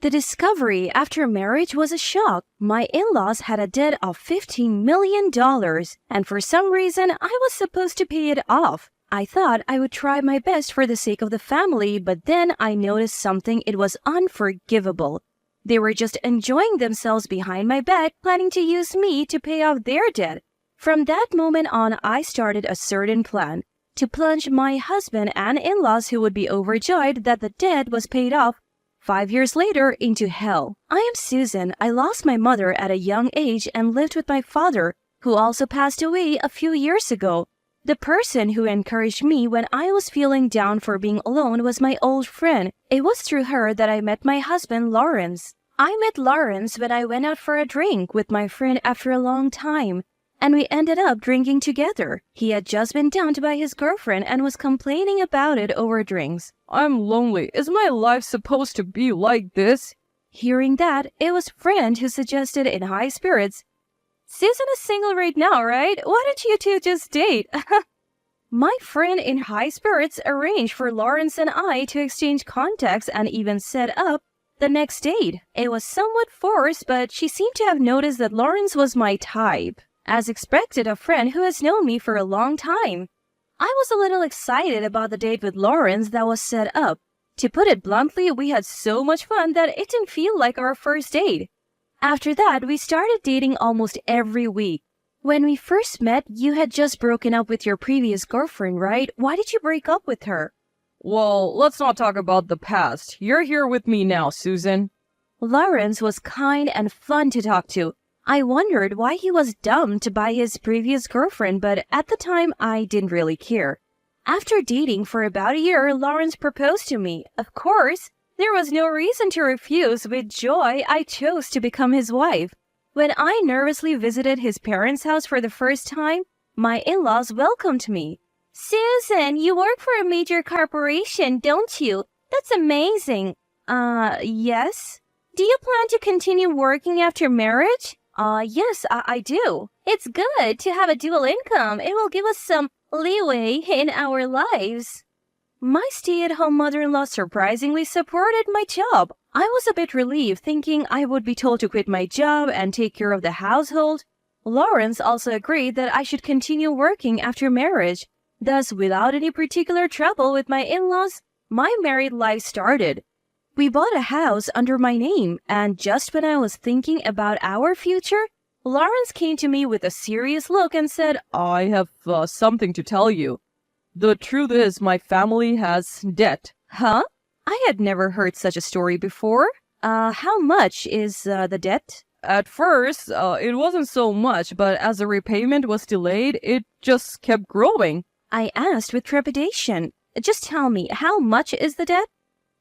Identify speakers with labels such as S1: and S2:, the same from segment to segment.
S1: The discovery after marriage was a shock. My in-laws had a debt of $15 million, and for some reason, I was supposed to pay it off. I thought I would try my best for the sake of the family, but then I noticed something. It was unforgivable. They were just enjoying themselves behind my back, planning to use me to pay off their debt. From that moment on, I started a certain plan to plunge my husband and in-laws, who would be overjoyed that the debt was paid off 5 years later, into hell. I am Susan. I lost my mother at a young age and lived with my father, who also passed away a few years ago. The person who encouraged me when I was feeling down for being alone was my old friend. It was through her that I met my husband, Lawrence. I met Lawrence when I went out for a drink with my friend after a long time, and we ended up drinking together. He had just been dumped by his girlfriend and was complaining about it over drinks.
S2: I'm lonely. Is my life supposed to be like this?
S1: Hearing that, it was friend who suggested in high spirits, Susan is single right now, right? Why don't you two just date? My friend in high spirits arranged for Lawrence and I to exchange contacts and even set up the next date. It was somewhat forced, but she seemed to have noticed that Lawrence was my type. As expected, a friend who has known me for a long time. I was a little excited about the date with Lawrence that was set up. To put it bluntly, we had so much fun that it didn't feel like our first date. After that, we started dating almost every week. When we first met, you had just broken up with your previous girlfriend, right? Why did you break up with her?
S2: Well, let's not talk about the past. You're here with me now, Susan.
S1: Lawrence was kind and fun to talk to. I wondered why he was dumped by his previous girlfriend, but at the time, I didn't really care. After dating for about a year, Lawrence proposed to me. Of course, there was no reason to refuse. With joy, I chose to become his wife. When I nervously visited his parents' house for the first time, my in-laws welcomed me. Susan, you work for a major corporation, don't you? That's amazing. Yes. Do you plan to continue working after marriage? Yes, I do. It's good to have a dual income. It will give us some leeway in our lives. My stay-at-home mother-in-law surprisingly supported my job. I was a bit relieved, thinking I would be told to quit my job and take care of the household. Lawrence also agreed that I should continue working after marriage. Thus, without any particular trouble with my in-laws, my married life started. We bought a house under my name, and just when I was thinking about our future, Lawrence came to me with a serious look and said,
S2: I have something to tell you. The truth is, my family has debt.
S1: Huh? I had never heard such a story before. How much is the debt?
S2: At first, it wasn't so much, but as the repayment was delayed, it just kept growing.
S1: I asked with trepidation. Just tell me, how much is the debt?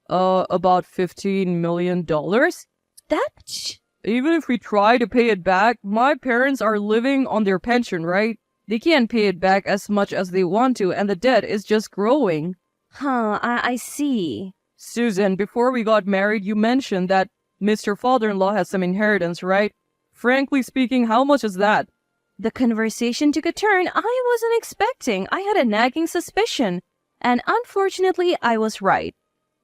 S2: About $15 million.
S1: That?
S2: Even if we try to pay it back, my parents are living on their pension, right? They can't pay it back as much as they want to, and the debt is just growing.
S1: I see.
S2: Susan, before we got married, you mentioned that Mr. Father-in-law has some inheritance, right? Frankly speaking, how much is that?
S1: The conversation took a turn I wasn't expecting. I had a nagging suspicion, and unfortunately, I was right.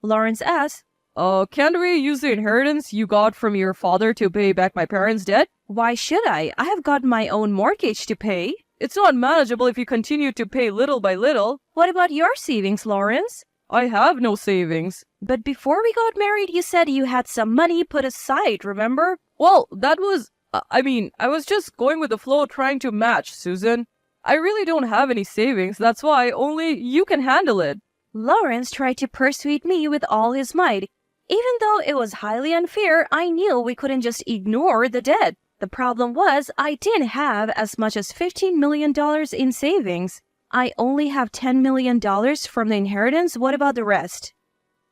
S1: Lawrence asked,
S2: Can't we use the inheritance you got from your father to pay back my parents' debt?
S1: Why should I? I have got my own mortgage to pay.
S2: It's not manageable if you continue to pay little by little.
S1: What about your savings, Lawrence?
S2: I have no savings.
S1: But before we got married, you said you had some money put aside, remember?
S2: Well, that was... I was just going with the flow, trying to match, Susan. I really don't have any savings. That's why only you can handle it.
S1: Lawrence tried to persuade me with all his might. Even though it was highly unfair, I knew we couldn't just ignore the debt. The problem was I didn't have as much as $15 million in savings. I only have $10 million from the inheritance. What about the rest?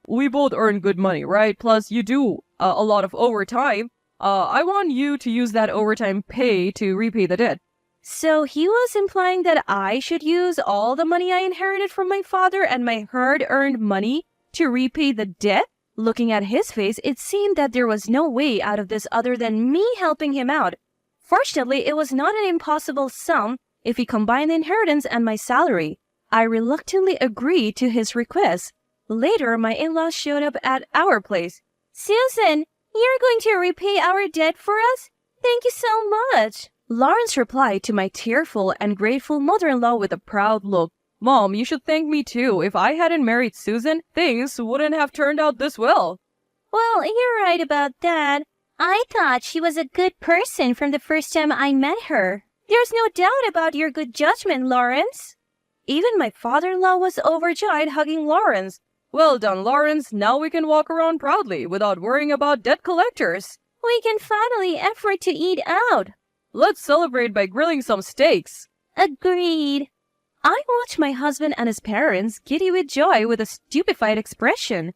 S2: We both earn good money, right? Plus, you do a lot of overtime. I want you to use that overtime pay to repay the debt.
S1: So he was implying that I should use all the money I inherited from my father and my hard-earned money to repay the debt? Looking at his face, it seemed that there was no way out of this other than me helping him out. Fortunately, it was not an impossible sum if he combined the inheritance and my salary. I reluctantly agreed to his request. Later, my in-laws showed up at our place. Susan, You're going to repay our debt for us? Thank you so much. Lawrence replied to my tearful and grateful mother-in-law with a proud look.
S2: Mom, you should thank me too. If I hadn't married Susan, things wouldn't have turned out this well.
S1: Well, you're right about that. I thought she was a good person from the first time I met her. There's no doubt about your good judgment, Lawrence. Even my father-in-law was overjoyed, hugging Lawrence.
S2: Well done, Lawrence. Now we can walk around proudly without worrying about debt collectors.
S1: We can finally afford to eat out.
S2: Let's celebrate by grilling some steaks.
S1: Agreed. I watched my husband and his parents giddy with joy with a stupefied expression.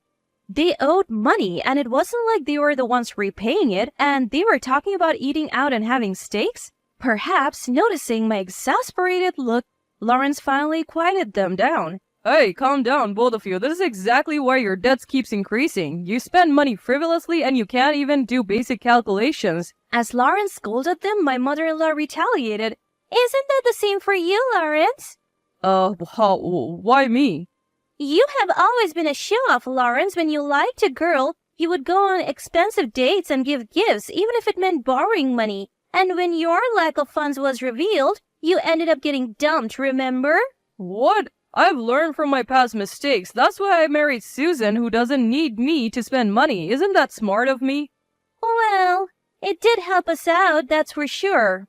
S1: They owed money, and it wasn't like they were the ones repaying it, and they were talking about eating out and having steaks. Perhaps noticing my exasperated look, Lawrence finally quieted them down.
S2: Hey, calm down, both of you. This is exactly why your debts keeps increasing. You spend money frivolously and you can't even do basic calculations.
S1: As Lawrence scolded them, my mother-in-law retaliated. Isn't that the same for you, Lawrence?
S2: Why me?
S1: You have always been a show-off, Lawrence. When you liked a girl, you would go on expensive dates and give gifts, even if it meant borrowing money. And when your lack of funds was revealed, you ended up getting dumped, remember?
S2: What? I've learned from my past mistakes. That's why I married Susan, who doesn't need me to spend money. Isn't that smart of me?
S1: Well, it did help us out, that's for sure.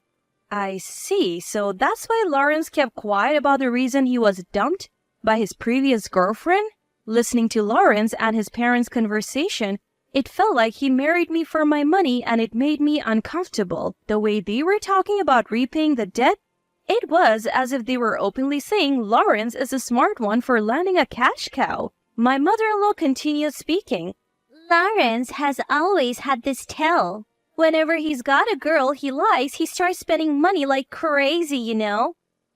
S1: I see. So that's why Lawrence kept quiet about the reason he was dumped by his previous girlfriend? Listening to Lawrence and his parents' conversation, it felt like he married me for my money, and it made me uncomfortable. The way they were talking about repaying the debt, it was as if they were openly saying Lawrence is a smart one for landing a cash cow. My mother-in-law continued speaking. Lawrence has always had this tell. Whenever he's got a girl he likes, he starts spending money like crazy, you know.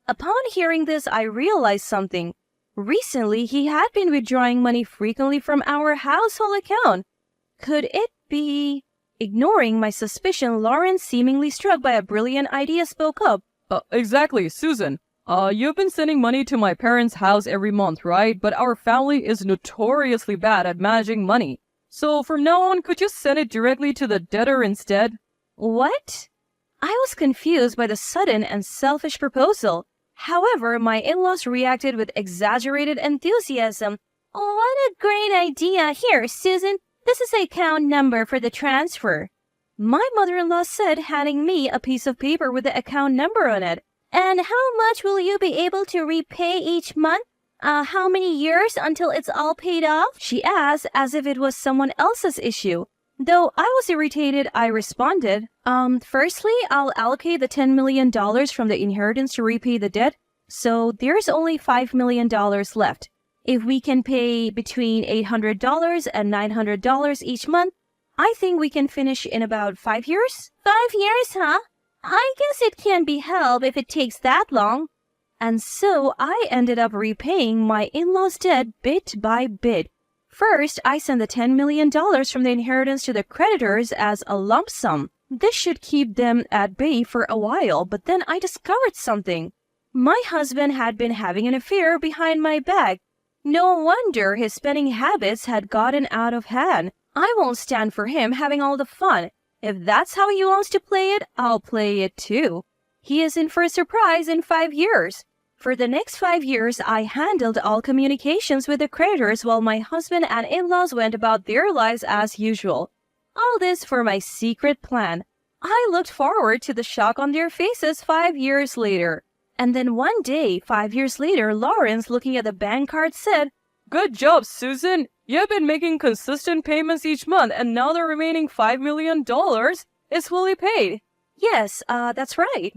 S1: Upon hearing this, I realized something. Recently, he had been withdrawing money frequently from our household account. Could it be... Ignoring my suspicion, Lawrence, seemingly struck by a brilliant idea, spoke up.
S2: Exactly, Susan. You've been sending money to my parents' house every month, right? But our family is notoriously bad at managing money. So from now on, could you send it directly to the debtor instead?
S1: What? I was confused by the sudden and selfish proposal. However, my in-laws reacted with exaggerated enthusiasm. Oh, what a great idea. Here, Susan, this is the account number for the transfer. My mother-in-law said, handing me a piece of paper with the account number on it. And how much will you be able to repay each month? How many years until it's all paid off? She asked as if it was someone else's issue. Though I was irritated, I responded, firstly, I'll allocate the $10 million from the inheritance to repay the debt, so there's only $5 million left. If we can pay between $800 and $900 each month, I think we can finish in about 5 years. 5 years, huh? I guess it can't be helped if it takes that long. And so I ended up repaying my in-laws' debt bit by bit. First, I sent the $10 million from the inheritance to the creditors as a lump sum. This should keep them at bay for a while, but then I discovered something. My husband had been having an affair behind my back. No wonder his spending habits had gotten out of hand. I won't stand for him having all the fun. If that's how he wants to play it, I'll play it too. He is in for a surprise in 5 years. For the next 5 years, I handled all communications with the creditors while my husband and in-laws went about their lives as usual. All this for my secret plan. I looked forward to the shock on their faces 5 years later. And then one day, 5 years later, Lawrence, looking at the bank card, said,
S2: Good job, Susan. You've been making consistent payments each month, and now the remaining $5 million is fully paid.
S1: Yes, that's right.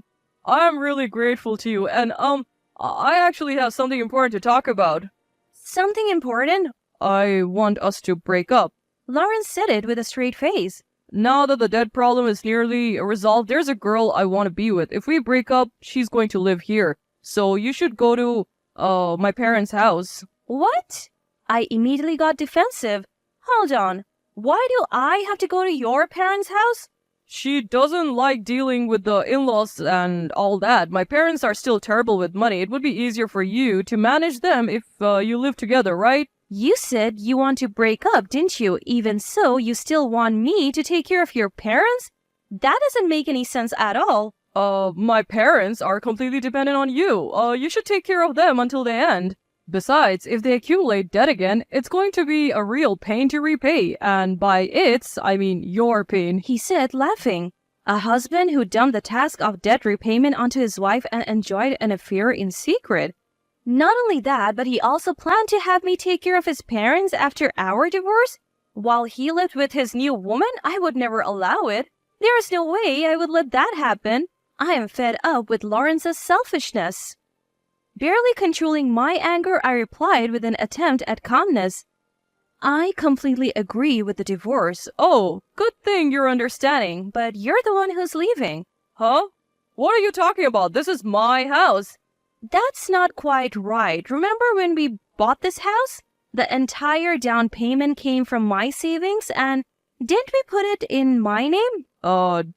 S2: I'm really grateful to you, and I actually have something important to talk about.
S1: Something important?
S2: I want us to break up.
S1: Lawrence said it with a straight face.
S2: Now that the debt problem is nearly resolved, there's a girl I want to be with. If we break up, she's going to live here. So you should go to, my parents' house.
S1: What? I immediately got defensive. Hold on. Why do I have to go to your parents' house?
S2: She doesn't like dealing with the in-laws and all that. My parents are still terrible with money. It would be easier for you to manage them if you live together, right?
S1: You said you want to break up, didn't you? Even so, you still want me to take care of your parents? That doesn't make any sense at all.
S2: My parents are completely dependent on you. You should take care of them until the end. Besides, if they accumulate debt again, it's going to be a real pain to repay. And by its, I mean your pain,
S1: He said, laughing. A husband who dumped the task of debt repayment onto his wife and enjoyed an affair in secret. Not only that, but he also planned to have me take care of his parents after our divorce. While he lived with his new woman, I would never allow it. There is no way I would let that happen. I am fed up with Lawrence's selfishness. Barely controlling my anger, I replied with an attempt at calmness. I completely agree with the divorce.
S2: Oh, good thing you're understanding.
S1: But you're the one who's leaving.
S2: Huh? What are you talking about? This is my house.
S1: That's not quite right. Remember when we bought this house? The entire down payment came from my savings, and didn't we put it in my name?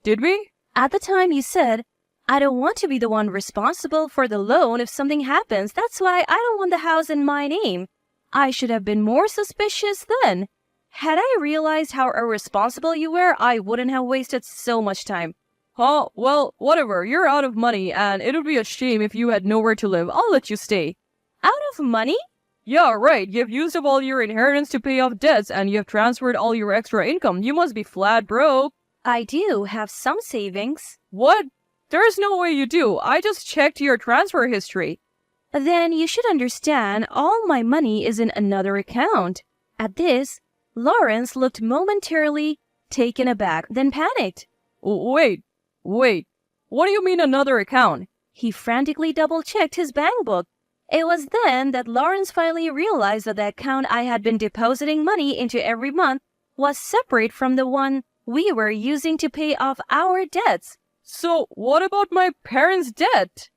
S2: Did we?
S1: At the time you said, I don't want to be the one responsible for the loan if something happens. That's why I don't want the house in my name. I should have been more suspicious then. Had I realized how irresponsible you were, I wouldn't have wasted so much time.
S2: Huh? Well, whatever. You're out of money, and it would be a shame if you had nowhere to live. I'll let you stay.
S1: Out of money?
S2: Yeah, right. You've used up all your inheritance to pay off debts, and you've transferred all your extra income. You must be flat broke.
S1: I do have some savings.
S2: What? There's no way you do. I just checked your transfer history.
S1: Then you should understand all my money is in another account. At this, Lawrence looked momentarily taken aback, then panicked.
S2: Wait. What do you mean another account?
S1: He frantically double-checked his bank book. It was then that Lawrence finally realized that the account I had been depositing money into every month was separate from the one we were using to pay off our debts.
S2: So, what about my parents' debt?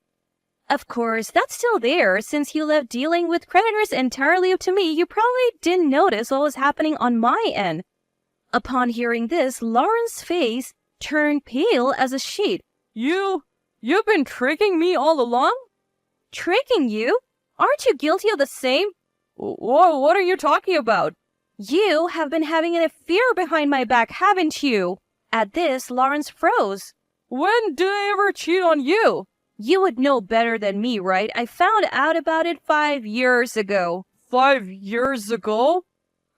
S1: Of course, that's still there. Since you left dealing with creditors entirely up to me, you probably didn't notice what was happening on my end. Upon hearing this, Lawrence's face turned pale as a sheet.
S2: You've been tricking me all along?
S1: Tricking you? Aren't you guilty of the same?
S2: What are you talking about?
S1: You have been having an affair behind my back, haven't you? At this, Lawrence froze.
S2: When did I ever cheat on you?
S1: You would know better than me, right? I found out about it 5 years ago.
S2: 5 years ago?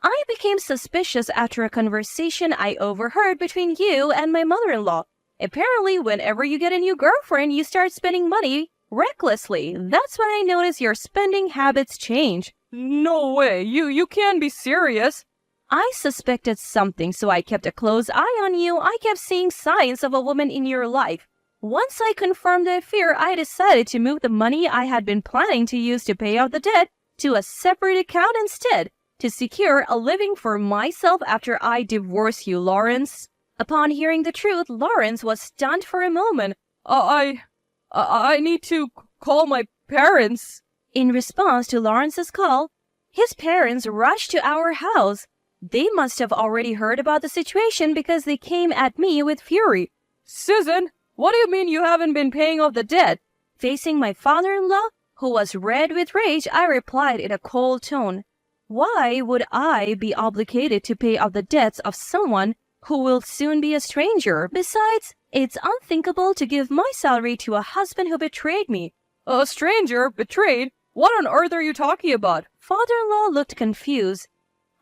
S1: I became suspicious after a conversation I overheard between you and my mother-in-law. Apparently, whenever you get a new girlfriend, you start spending money recklessly. That's when I noticed your spending habits change.
S2: No way. You can't be serious.
S1: I suspected something, so I kept a close eye on you. I kept seeing signs of a woman in your life. Once I confirmed the affair, I decided to move the money I had been planning to use to pay off the debt to a separate account instead, to secure a living for myself after I divorced you, Lawrence. Upon hearing the truth, Lawrence was stunned for a moment.
S2: I need to call my parents.
S1: In response to Lawrence's call, his parents rushed to our house. They must have already heard about the situation because they came at me with fury.
S2: Susan, what do you mean you haven't been paying off the debt?
S1: Facing my father-in-law, who was red with rage, I replied in a cold tone. Why would I be obligated to pay off the debts of someone who will soon be a stranger? Besides, it's unthinkable to give my salary to a husband who betrayed me.
S2: A stranger? Betrayed? What on earth are you talking about?
S1: Father-in-law looked confused.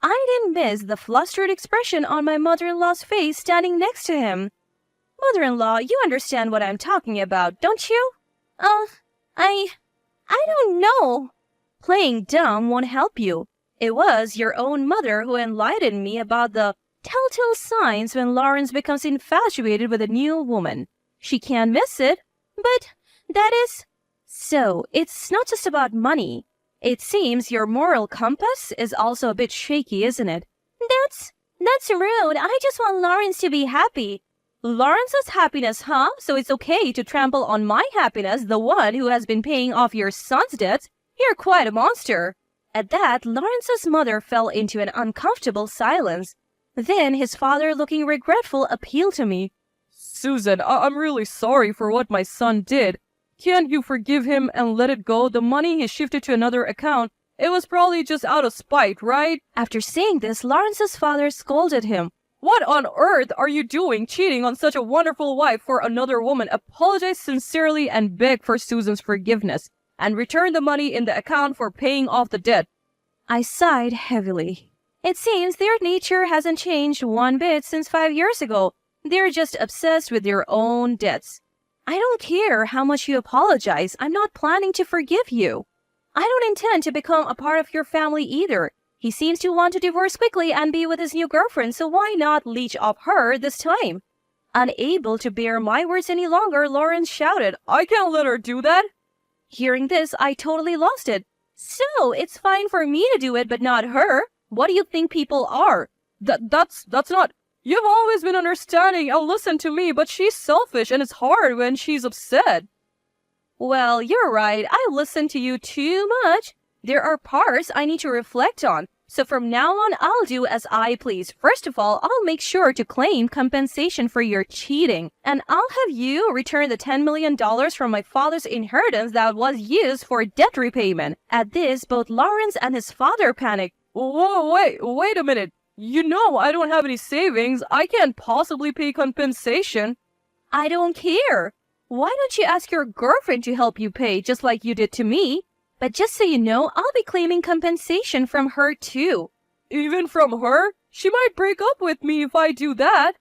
S1: I didn't miss the flustered expression on my mother-in-law's face standing next to him. Mother-in-law, you understand what I'm talking about, don't you? I don't know. Playing dumb won't help you. It was your own mother who enlightened me about the telltale signs when Lawrence becomes infatuated with a new woman. She can't miss it, but that is... So, it's not just about money. It seems your moral compass is also a bit shaky, isn't it? That's rude. I just want Lawrence to be happy. Lawrence's happiness, huh? So it's okay to trample on my happiness, the one who has been paying off your son's debts? You're quite a monster. At that, Lawrence's mother fell into an uncomfortable silence. Then his father, looking regretful, appealed to me.
S2: Susan, I'm really sorry for what my son did. Can't you forgive him and let it go? The money he shifted to another account, It was probably just out of spite, right?
S1: After saying this, Lawrence's father scolded him.
S2: What on earth are you doing cheating on such a wonderful wife for another woman? Apologize sincerely and beg for Susan's forgiveness, and return the money in the account for paying off the debt.
S1: I sighed heavily. It seems their nature hasn't changed one bit since 5 years ago. They're just obsessed with their own debts. I don't care how much you apologize. I'm not planning to forgive you. I don't intend to become a part of your family either. He seems to want to divorce quickly and be with his new girlfriend, so why not leech off her this time? Unable to bear my words any longer, Lawrence shouted,
S2: I can't let her do that.
S1: Hearing this, I totally lost it. So, it's fine for me to do it, but not her? What do you think people are?
S2: That's not... You've always been understanding and listened to me, but she's selfish and it's hard when she's upset.
S1: Well, you're right. I listen to you too much. There are parts I need to reflect on. So from now on, I'll do as I please. First of all, I'll make sure to claim compensation for your cheating. And I'll have you return the $10 million from my father's inheritance that was used for debt repayment. At this, both Lawrence and his father panicked.
S2: Whoa, wait a minute. You know I don't have any savings. I can't possibly pay compensation.
S1: I don't care. Why don't you ask your girlfriend to help you pay, just like you did to me? But just so you know, I'll be claiming compensation from her too.
S2: Even from her? She might break up with me if I do that.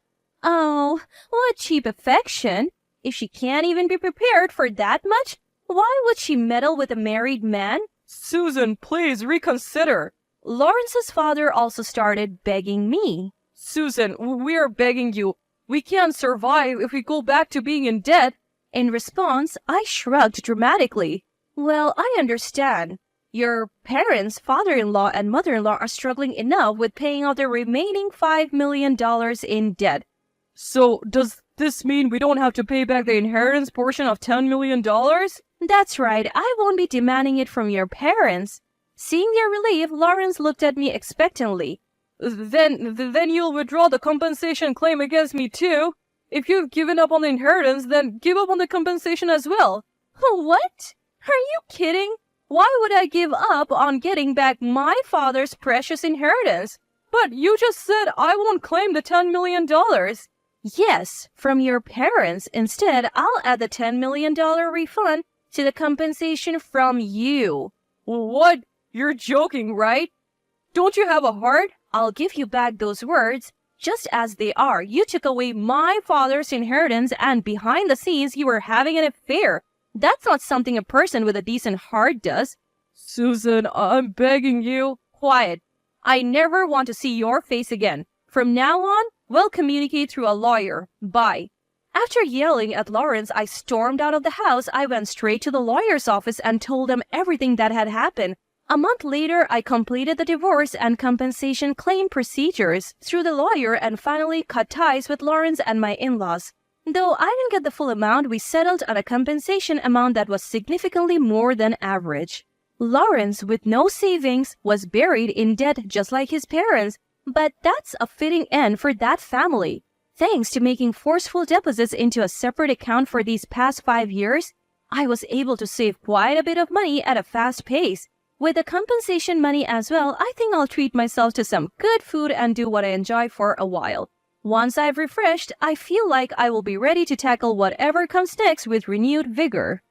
S1: Oh, what cheap affection. If she can't even be prepared for that much, why would she meddle with a married man?
S2: Susan, please reconsider.
S1: Lawrence's father also started begging me.
S2: Susan, we're begging you. We can't survive if we go back to being in debt.
S1: In response, I shrugged dramatically. Well, I understand. Your parents, father-in-law and mother-in-law are struggling enough with paying out the remaining $5 million in debt.
S2: So, does this mean we don't have to pay back the inheritance portion of $10 million?
S1: That's right. I won't be demanding it from your parents. Seeing their relief, Lawrence looked at me expectantly.
S2: Then you'll withdraw the compensation claim against me too. If you've given up on the inheritance, then give up on the compensation as well.
S1: What? Are you kidding? Why would I give up on getting back my father's precious inheritance?
S2: But you just said I won't claim the $10 million.
S1: Yes, from your parents. Instead, I'll add the $10 million refund to the compensation from you.
S2: What? You're joking, right? Don't you have a heart?
S1: I'll give you back those words just as they are. You took away my father's inheritance and behind the scenes you were having an affair. That's not something a person with a decent heart does.
S2: Susan, I'm begging you.
S1: Quiet. I never want to see your face again. From now on, we'll communicate through a lawyer. Bye. After yelling at Lawrence, I stormed out of the house. I went straight to the lawyer's office and told them everything that had happened. A month later, I completed the divorce and compensation claim procedures through the lawyer and finally cut ties with Lawrence and my in-laws. Though I didn't get the full amount, we settled on a compensation amount that was significantly more than average. Lawrence, with no savings, was buried in debt just like his parents, but that's a fitting end for that family. Thanks to making forceful deposits into a separate account for these past 5 years, I was able to save quite a bit of money at a fast pace. With the compensation money as well, I think I'll treat myself to some good food and do what I enjoy for a while. Once I've refreshed, I feel like I will be ready to tackle whatever comes next with renewed vigor.